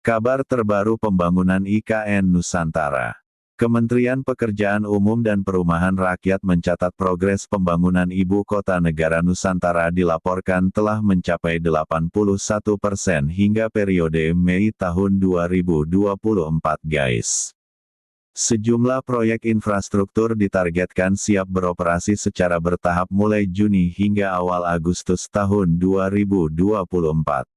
Kabar terbaru pembangunan IKN Nusantara. Kementerian Pekerjaan Umum dan Perumahan Rakyat mencatat progres pembangunan Ibu Kota Negara Nusantara dilaporkan telah mencapai 81% hingga periode Mei tahun 2024 guys. Sejumlah proyek infrastruktur ditargetkan siap beroperasi secara bertahap mulai Juni hingga awal Agustus tahun 2024.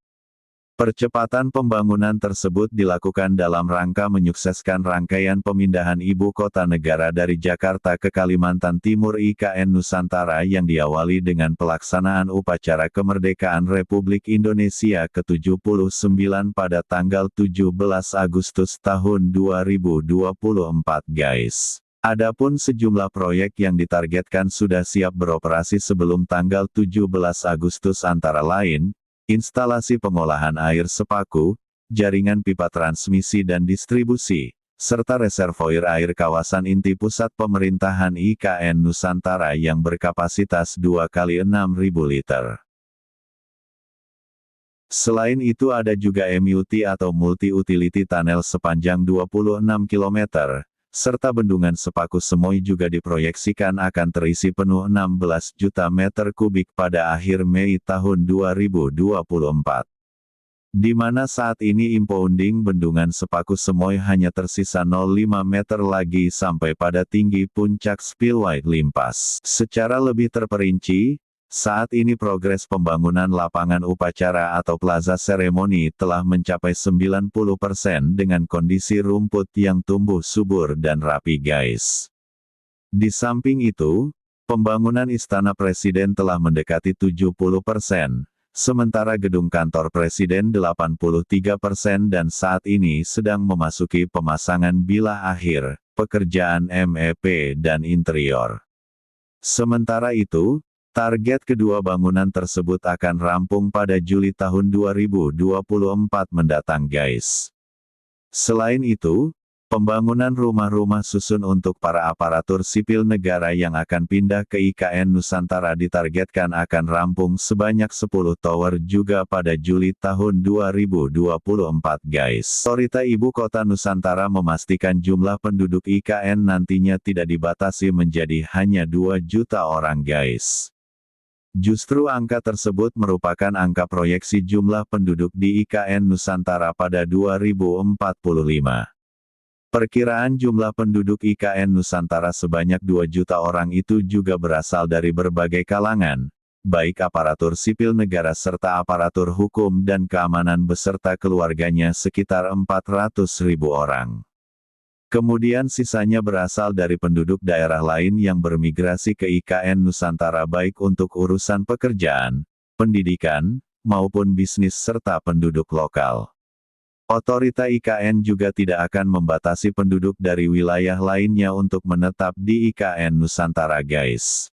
Percepatan pembangunan tersebut dilakukan dalam rangka menyukseskan rangkaian pemindahan ibu kota negara dari Jakarta ke Kalimantan Timur IKN Nusantara yang diawali dengan pelaksanaan upacara kemerdekaan Republik Indonesia ke-79 pada tanggal 17 Agustus tahun 2024 guys. Adapun sejumlah proyek yang ditargetkan sudah siap beroperasi sebelum tanggal 17 Agustus antara lain, instalasi pengolahan air sepaku, jaringan pipa transmisi dan distribusi, serta reservoir air kawasan inti pusat pemerintahan IKN Nusantara yang berkapasitas 2 kali 6.000 liter. Selain itu ada juga MUT atau Multi Utility Tunnel sepanjang 26 km, serta bendungan sepaku Semoy juga diproyeksikan akan terisi penuh 16 juta meter kubik pada akhir Mei tahun 2024. Di mana saat ini impounding bendungan sepaku Semoy hanya tersisa 0,5 meter lagi sampai pada tinggi puncak spillway Limpas. Secara lebih terperinci, saat ini progres pembangunan lapangan upacara atau plaza seremoni telah mencapai 90% dengan kondisi rumput yang tumbuh subur dan rapi guys. Di samping itu, pembangunan Istana Presiden telah mendekati 70%, sementara gedung kantor Presiden 83% dan saat ini sedang memasuki pemasangan bilah akhir, pekerjaan MEP dan interior. Sementara itu, target kedua bangunan tersebut akan rampung pada Juli tahun 2024 mendatang guys. Selain itu, pembangunan rumah-rumah susun untuk para aparatur sipil negara yang akan pindah ke IKN Nusantara ditargetkan akan rampung sebanyak 10 tower juga pada Juli tahun 2024 guys. Otorita Ibu Kota Nusantara memastikan jumlah penduduk IKN nantinya tidak dibatasi menjadi hanya 2 juta orang guys. Justru angka tersebut merupakan angka proyeksi jumlah penduduk di IKN Nusantara pada 2045. Perkiraan jumlah penduduk IKN Nusantara sebanyak 2 juta orang itu juga berasal dari berbagai kalangan, baik aparatur sipil negara serta aparatur hukum dan keamanan beserta keluarganya sekitar 400.000 orang. Kemudian sisanya berasal dari penduduk daerah lain yang bermigrasi ke IKN Nusantara baik untuk urusan pekerjaan, pendidikan, maupun bisnis serta penduduk lokal. Otorita IKN juga tidak akan membatasi penduduk dari wilayah lainnya untuk menetap di IKN Nusantara guys.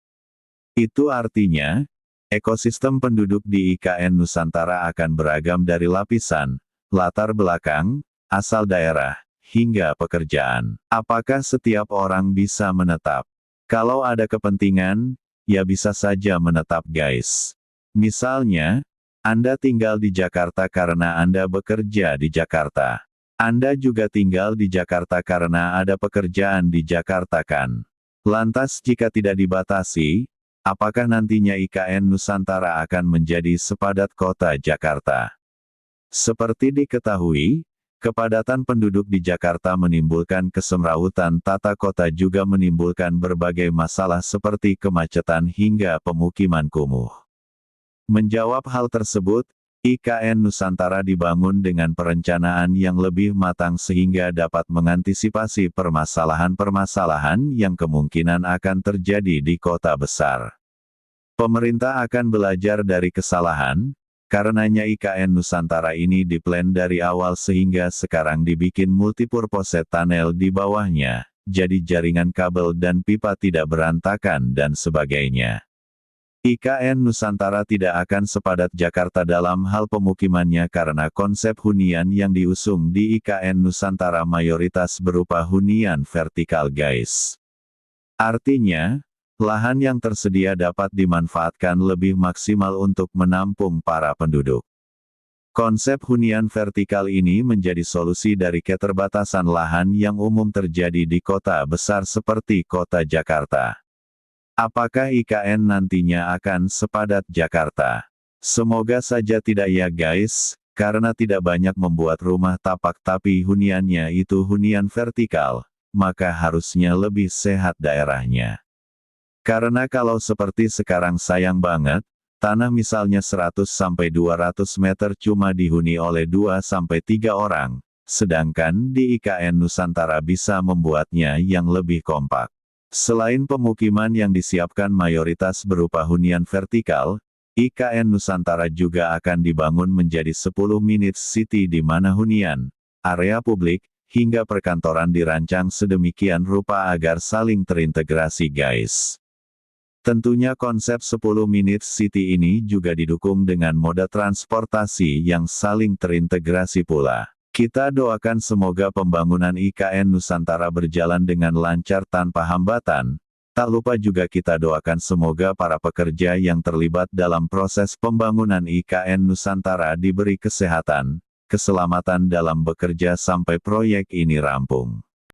Itu artinya, ekosistem penduduk di IKN Nusantara akan beragam dari lapisan, latar belakang, asal daerah, hingga pekerjaan. Apakah setiap orang bisa menetap? Kalau ada kepentingan, ya bisa saja menetap guys. Misalnya, Anda tinggal di Jakarta karena Anda bekerja di Jakarta. Anda juga tinggal di Jakarta karena ada pekerjaan di Jakarta kan? Lantas jika tidak dibatasi, apakah nantinya IKN Nusantara akan menjadi sepadat kota Jakarta? Seperti diketahui, kepadatan penduduk di Jakarta menimbulkan kesemrawutan tata kota juga menimbulkan berbagai masalah seperti kemacetan hingga pemukiman kumuh. Menjawab hal tersebut, IKN Nusantara dibangun dengan perencanaan yang lebih matang sehingga dapat mengantisipasi permasalahan-permasalahan yang kemungkinan akan terjadi di kota besar. Pemerintah akan belajar dari kesalahan, karenanya IKN Nusantara ini diplan dari awal sehingga sekarang dibikin multipurpose tunnel di bawahnya, jadi jaringan kabel dan pipa tidak berantakan dan sebagainya. IKN Nusantara tidak akan sepadat Jakarta dalam hal pemukimannya karena konsep hunian yang diusung di IKN Nusantara mayoritas berupa hunian vertikal guys. Artinya, lahan yang tersedia dapat dimanfaatkan lebih maksimal untuk menampung para penduduk. Konsep hunian vertikal ini menjadi solusi dari keterbatasan lahan yang umum terjadi di kota besar seperti kota Jakarta. Apakah IKN nantinya akan sepadat Jakarta? Semoga saja tidak ya guys, karena tidak banyak membuat rumah tapak tapi huniannya itu hunian vertikal, maka harusnya lebih sehat daerahnya. Karena kalau seperti sekarang sayang banget, tanah misalnya 100-200 meter cuma dihuni oleh 2-3 orang, sedangkan di IKN Nusantara bisa membuatnya yang lebih kompak. Selain pemukiman yang disiapkan mayoritas berupa hunian vertikal, IKN Nusantara juga akan dibangun menjadi 10 minutes city di mana hunian, area publik, hingga perkantoran dirancang sedemikian rupa agar saling terintegrasi guys. Tentunya konsep 10 minutes city ini juga didukung dengan moda transportasi yang saling terintegrasi pula. Kita doakan semoga pembangunan IKN Nusantara berjalan dengan lancar tanpa hambatan. Tak lupa juga kita doakan semoga para pekerja yang terlibat dalam proses pembangunan IKN Nusantara diberi kesehatan, keselamatan dalam bekerja sampai proyek ini rampung.